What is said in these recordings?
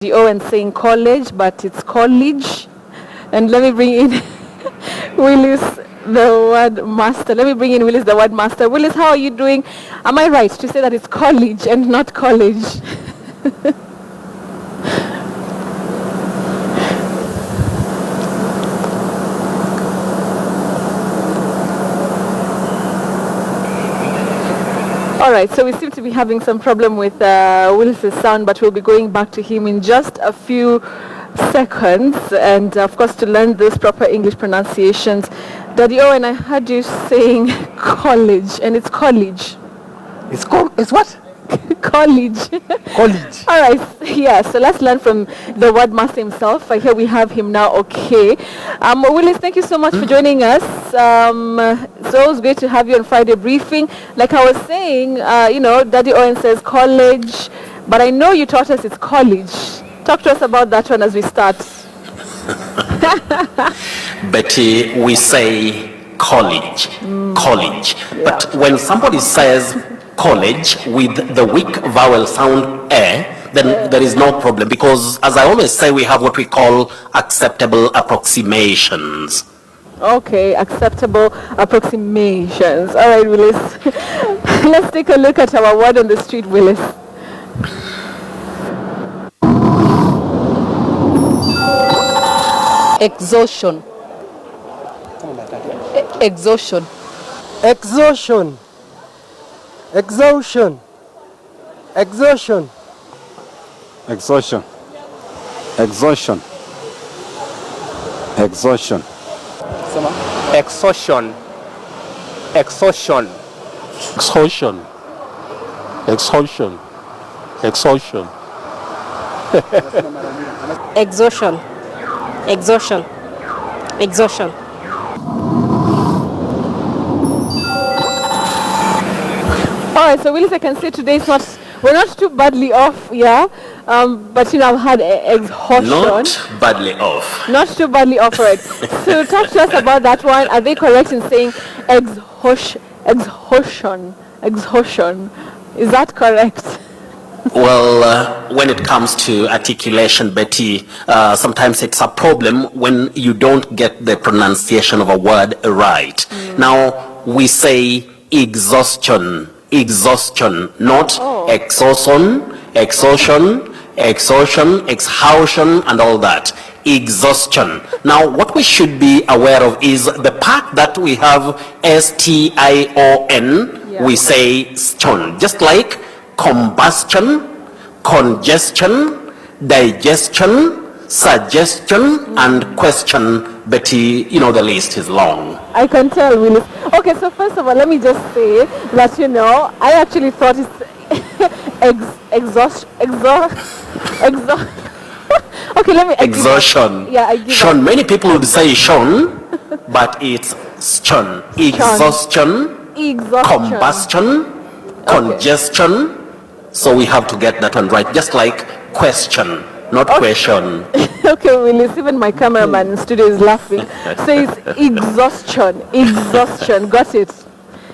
and saying college, but it's college. And let me bring in Willice, the word master. Let me bring in Willice, the word master. Willice, how are you doing? Am I right to say that it's college and not college? All right, so we seem to be having some problem with Willice's sound, but we'll be going back to him in just a few seconds. And of course, to learn those proper English pronunciations. Daddy Owen, I heard you saying college, and it's college. It's what? College. College. All right, yeah, so let's learn from the word master himself. Here we have him now, okay. Willice, thank you so much for joining us. It's always great to have you on Friday briefing. Like I was saying, Daddy Owen says college, but I know you taught us it's college. Talk to us about that one as we start. Betty, we say college, college. Yeah. But when somebody says college with the weak vowel sound then there is no problem, because as I always say, we have what we call acceptable approximations. Okay, acceptable approximations. All right, Willice. Let's take a look at our word on the street, Willice. Exhaustion. Exhaustion. Exhaustion. Exhaustion. Exhaustion. Exhaustion. Exhaustion. Exhaustion. Exhaustion. Exhaustion. Exhaustion. Exhaustion. Exhaustion. Exhaustion. Exhaustion. Exhaustion. All right, so Willice, I can say today we're not too badly off, yeah. But I've had exhaustion. Not badly off. Not too badly off, right? So talk to us about that one. Are they correct in saying exhaustion? Exhaustion. Is that correct? Well, when it comes to articulation, Betty, sometimes it's a problem when you don't get the pronunciation of a word right. Now, we say exhaustion, exhaustion, not exhaustion, exhaustion, exhaustion, exhaustion, and all that. Exhaustion. Now, what we should be aware of is the part that we have S-T-I-O-N, we say stion, just like combustion, congestion, digestion, suggestion, and question. Betty, the list is long. I can tell, Willice. Okay, so first of all, let me just say that, I actually thought it's exhaustion. Okay, let me... Exhaustion. Yeah, I give Sean, up. many people would say Sean, but it's Sean. Exhaustion, combustion, congestion. So we have to get that one right, just like question, not question. Okay, Willice, even my cameraman in studio is laughing. So it's exhaustion, exhaustion. Got it.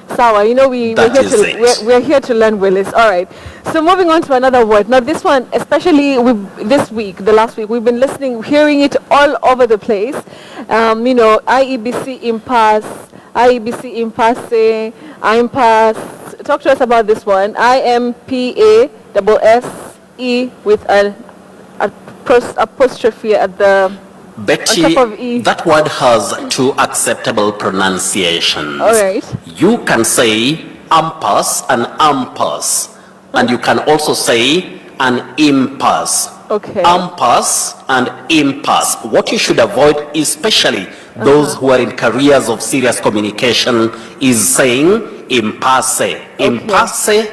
Sawa, we're here to learn, Willice. All right. So moving on to another word. Now this one, especially the last week, we've been hearing it all over the place. IEBC impasse, IEBC impasse, impasse. Talk to us about this one. IMPASSE with an apostrophe at the Betty, on top of E. that word has two acceptable pronunciations. All right. You can say impasse and impasse, and you can also say an impasse. Okay. Impasse and impasse. What you should avoid, especially those who are in careers of serious communication, is saying impasse. Impasse,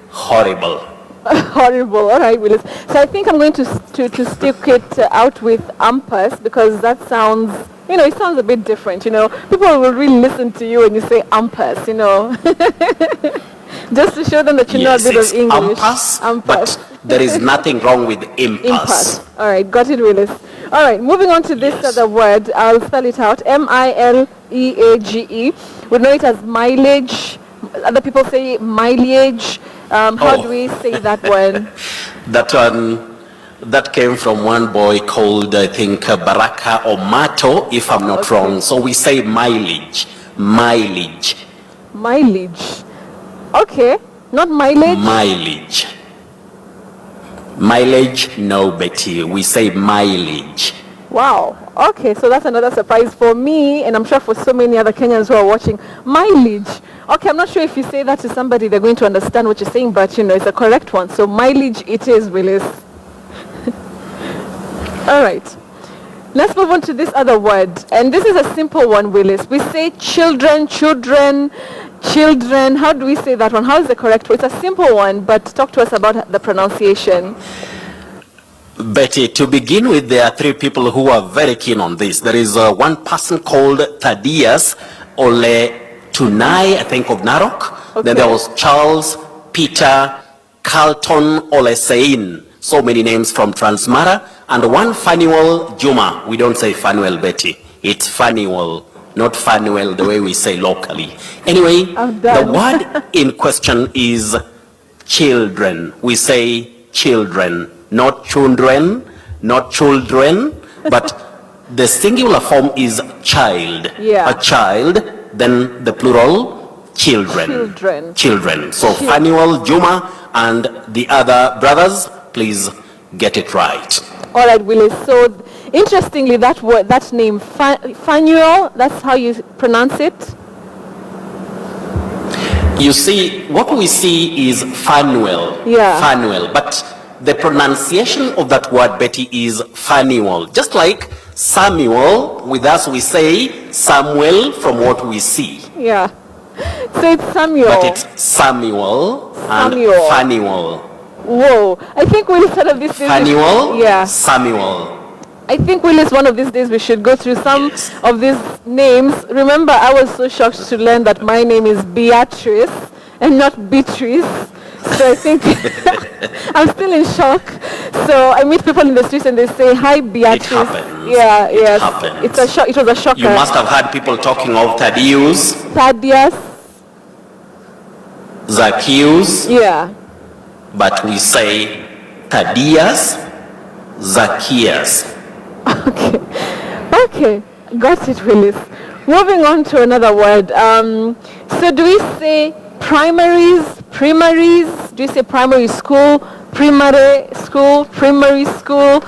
horrible. Horrible. All right, Willice. So I think I'm going to stick it out with impasse, because that sounds, it sounds a bit different. People will really listen to you when you say impasse. Just to show them that you know a bit of English. Impasse, but there is nothing wrong with impasse. All right, got it, Willice. All right, moving on to this other word. I'll spell it out. MILEAGE. We know it as mileage. Other people say mileage. How do we say that one? That one, That came from one boy called, I think, Baraka or Mato, if I'm not wrong. So we say mileage. Mileage. Mileage. Okay. Not mileage? Mileage. Mileage, no, Betty. We say mileage. Wow. Okay, so that's another surprise for me, and I'm sure for so many other Kenyans who are watching. Mileage. Okay, I'm not sure if you say that to somebody, they're going to understand what you're saying, but it's a correct one. So mileage it is, Willis. All right. Let's move on to this other word. And this is a simple one, Willis. We say children, children, children. How do we say that one? How is the correct word? It's a simple one, but talk to us about the pronunciation. Betty, to begin with, there are three people who are very keen on this. There is one person called Thaddeus Ole Tunai, I think, of Narok. Okay. Then there was Charles Peter Carlton Olesein. So many names from Transmara. And one Fanuel Juma. We don't say Fanuel, Betty. It's Fanuel, not Fanuel the way we say locally. Anyway, the word in question is children. We say children, not children, not children, but the singular form is child. Yeah. A child, then the plural, children. Children. Children. So Fanuel Juma and the other brothers, please get it right. All right, Willis. So, interestingly, that word, that name, Fanuel, that's how you pronounce it? You see, what we see is Fanuel. Yeah. Fanuel. But the pronunciation of that word, Betty, is Fanuel. Just like Samuel, with us we say Samuel from what we see. Yeah. So it's Samuel. But it's Samuel and Samuel. Fanuel. Whoa. I think Willis, one of these days... Fanuel, Yeah. Samuel. I think, Willis, one of these days we should go through some of these names. Remember, I was so shocked to learn that my name is Beatrice and not Beatrice. So I think I'm still in shock. So I meet people in the streets and they say, "Hi, Beatrice." It happens. Yeah, It yes. happens. It's a shock. It was a shocker. You must have heard people talking of Thaddeus, Thaddeus. Zacchaeus, Yeah. but we say Thaddeus, Zacchaeus. Okay. Okay. Got it, Willis. Moving on to another word. So do we say primaries? Do you say primary school? Primary school? Primary school?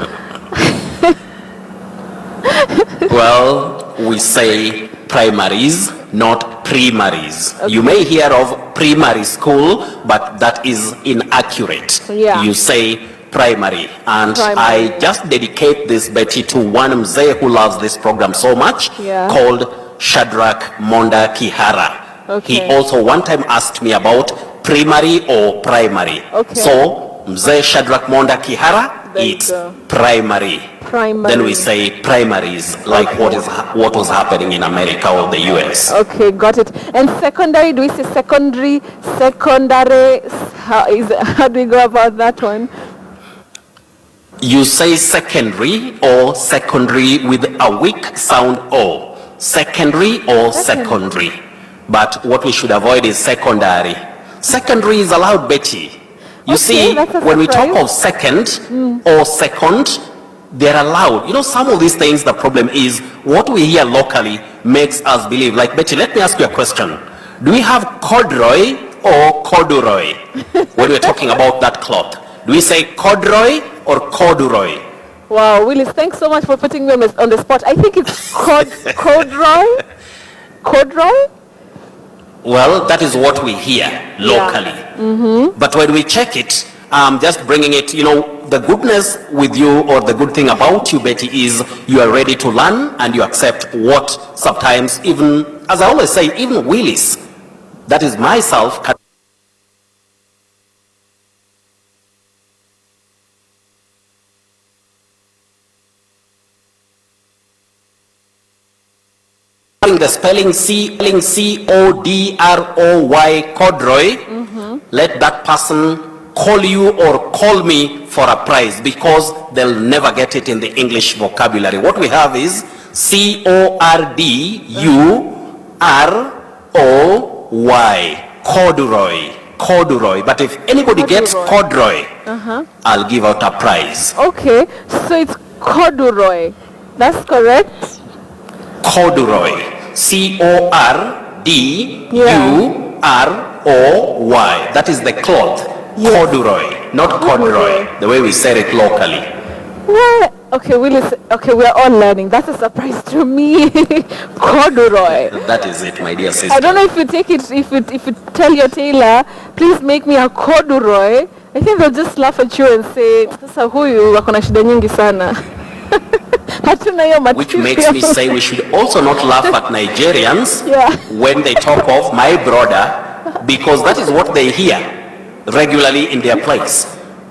Well, we say primaries, not primaries. Okay. You may hear of primary school, but that is inaccurate. Yeah. You say primary. And Primary. I just dedicate this, Betty, to one mzee who loves this program so much, Yeah. called Shadrach Monda Kihara. Okay. He also one time asked me about primary or primary. Okay. So, mzee Shadrach Monda Kihara, There you it's go. primary. Primary. Then we say primaries, like Okay. what was happening in America or the US. Okay, got it. And secondary, do we say secondary? Secondary, how do we go about that one? You say secondary or secondary with a weak sound O. Secondary or secondary. But what we should avoid is secondary. Secondary is allowed, Betty. You Okay, see, that's a when we talk surprise. of second or second, they're allowed. You know, some of these things, the problem is what we hear locally makes us believe. Like, Betty, let me ask you a question. Do we have corduroy or corduroy when we're talking about that cloth? Do we say corduroy or corduroy? Wow, Willis, thanks so much for putting me on the spot. I think it's corduroy. Corduroy? Well, that is what we hear locally. But when we check it, just bringing it, you know, the goodness with you or the good thing about you, Betty, is you are ready to learn and you accept what sometimes even, as I always say, even Willis, that is myself, the spelling C-O-D-R-O-Y, corduroy, let that person call you or call me for a prize because they'll never get it in the English vocabulary. What we have is C-O-R-D-U-R-O-Y, corduroy, corduroy. But if anybody gets corduroy, I'll give out a prize. Okay, so it's corduroy. That's correct. Corduroy. C-O-R-D-U-R-O-Y. That is the cloth. Yes. Corduroy, not corduroy, the way we said it locally. What? Okay, Willis. Okay, we are all learning. That's a surprise to me. Corduroy. That is it, my dear sister. I don't know if you take it, if you tell your tailor, please make me a corduroy. I think they'll just laugh at you and say, sasa huyu wako na shida nyingi sana. Hatuna hiyo Which material. makes me say we should also not laugh at Nigerians Yeah. when they talk of my brother, because that is what they hear regularly in their place.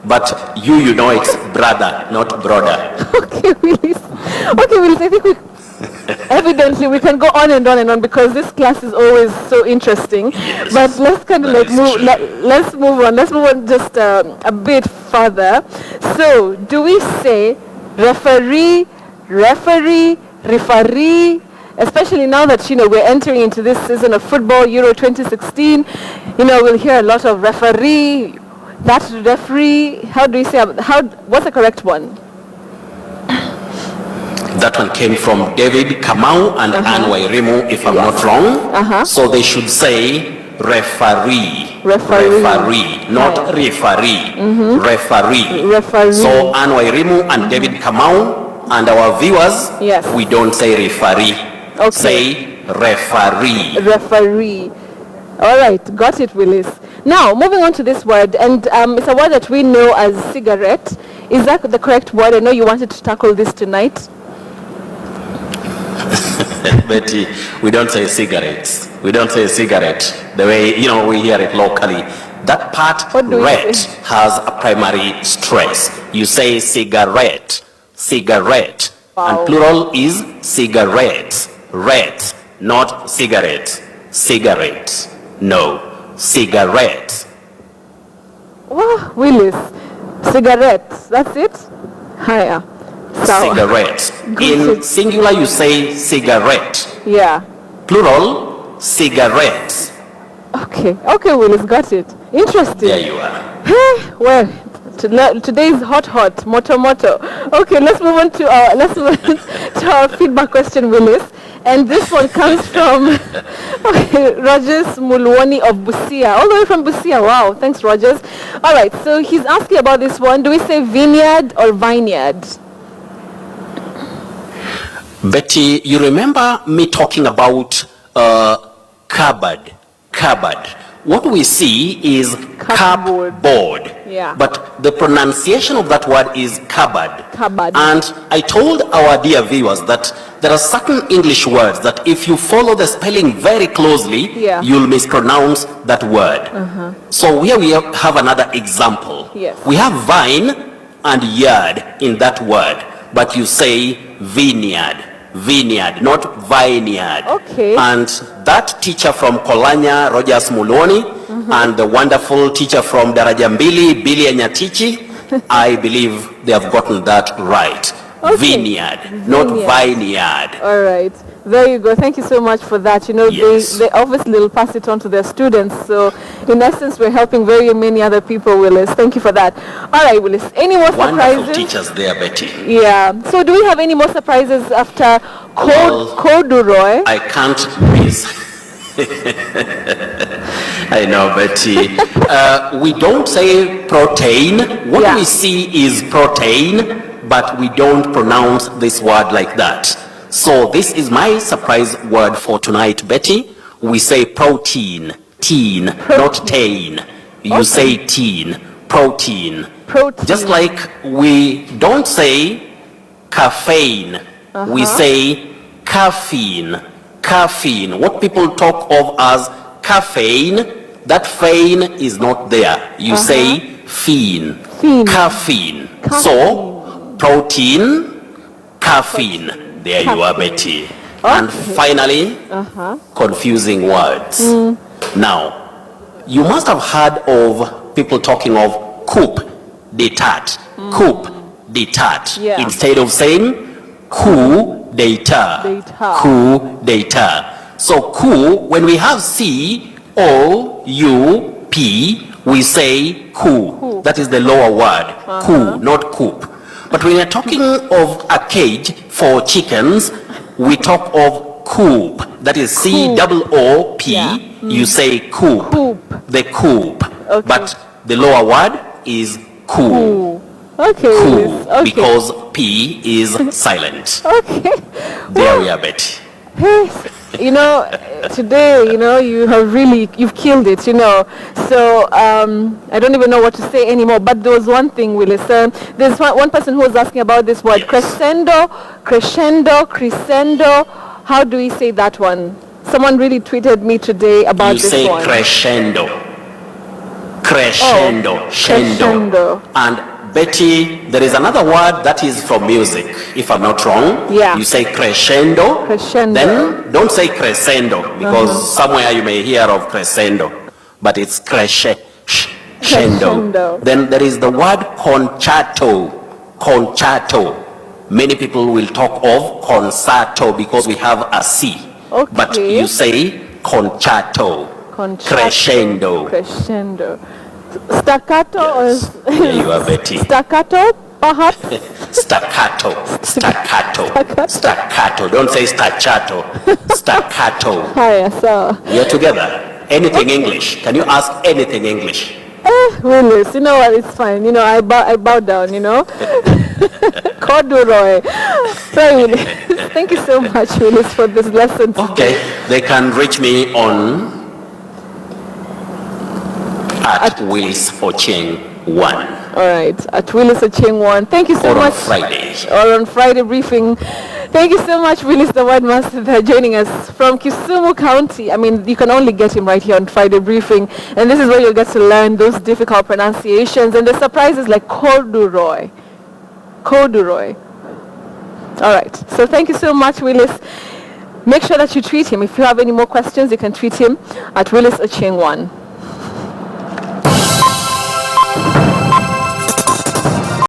But you know it's brother, not brother. Okay, Willis. Okay, Willis, I think evidently we can go on and on and on because this class is always so interesting. Yes, but let's kind of that like is move. true. Let's move on. Let's move on just a bit further. So, do we say referee, referee, especially now that, we're entering into this season of football, Euro 2016, we'll hear a lot of referee, that referee. How do you say, what's the correct one? That one came from David Kamau and Anne Wairimu, if I'm not wrong. So they should say referee, not referee, referee. So Anne Wairimu and David Kamau and our viewers, Yes. we don't say referee, Okay. say referee. Referee. All right, got it, Willis. Now, moving on to this word, and it's a word that we know as cigarette. Is that the correct word? I know you wanted to tackle this tonight. Betty, we don't say cigarettes. We don't say cigarette the way, we hear it locally. That part, What do we ret, say? has a primary stress. You say cigarette, cigarette. Wow. And plural is cigarettes, ret, not cigarettes, cigarettes. No, cigarettes. Oh, Willis. Cigarettes. That's it? Higher. Cigarettes. In singular, you say cigarette. Yeah. Plural, cigarettes. Okay. Okay, Willis, got it. Interesting. There you are. Well, today is hot, moto. Okay, let's move on to our feedback question, Willis. And this one comes from Rogers Mulwani of Busia, all the way from Busia. Wow, thanks, Rogers. All right, so he's asking about this one. Do we say vineyard or vineyard? Betty, you remember me talking about cupboard. What we see is cupboard. Yeah. But the pronunciation of that word is cupboard. Cupboard. And I told our dear viewers that there are certain English words that if you follow the spelling very closely, Yeah. you'll mispronounce that word. So here we have another example. Yes. We have vine and yard in that word, but you say vineyard, not vineyard. Okay. And that teacher from Kolanya, Rogers Muloni, and the wonderful teacher from Darajambili, Billy Anyatichi, I believe they have gotten that right. Okay. Vineyard, not vineyard. All right. There you go. Thank you so much for that. Yes. They obviously will pass it on to their students. So, in essence, we're helping very many other people, Willis. Thank you for that. All right, Willis. Any more Wonderful surprises? teachers there, Betty. Yeah. So, do we have any more surprises after corduroy? I can't miss. I know, Betty. We don't say protein. What Yeah. we see is protein, but we don't pronounce this word like that. So this is my surprise word for tonight, Betty. We say protein, not tain. You say teen, protein. Protein. Just like we don't say caffeine, we say caffeine. What people talk of as caffeine, that fein is not there. You say fiend, caffeine. So protein, caffeine. There you are, Betty. And finally, confusing words. Now, you must have heard of people talking of coup d'etat. Coup d'etat. Yeah. Instead of saying coup d'etat. Coup d'etat. So coup, when we have C-O-U P, we say coo. That is the lower word. Coo, not coop. But when you're talking of a cage for chickens, we talk of coop. That is C-O-O-P. Yeah. You say coop. Coop. The coop. Okay. But the lower word is coo. Okay. Coo. Willis. Okay. Because P is silent. Okay. There we are, Betty. Hey, today, you've killed it, So I don't even know what to say anymore. But there was one thing, Willis. There's one person who was asking about this word, Yes. crescendo. How do we say that one? Someone really tweeted me today about You this say one. crescendo. Crescendo. And Betty, there is another word that is from music, if I'm not wrong. Yeah. You say crescendo. Crescendo. Then don't say crescendo, because somewhere you may hear of crescendo, but it's crescendo. Then there is the word concerto. Many people will talk of concerto because we have a C. Okay. But you say concerto. Crescendo. Staccato or There you are, Betty. staccato, perhaps? Staccato. Don't say staccato. Staccato. Hi, so. We are together. Anything English. Can you ask anything English? Willis, you know what? It's fine. I bow down. Corduroy. So, Willis, thank you so much, Willis, for this lesson today. Okay. They can reach me on at Willice Ochieng 1. All right, at Willice Ochieng 1. Thank you so Or on much. Friday. Or on Friday briefing. Thank you so much, Willis, the word master, for joining us from Kisumu County. I mean, you can only get him right here on Friday briefing. And this is where you'll get to learn those difficult pronunciations and the surprises like corduroy. All right, so thank you so much, Willis. Make sure that you tweet him. If you have any more questions, you can tweet him at Willice Ochieng 1.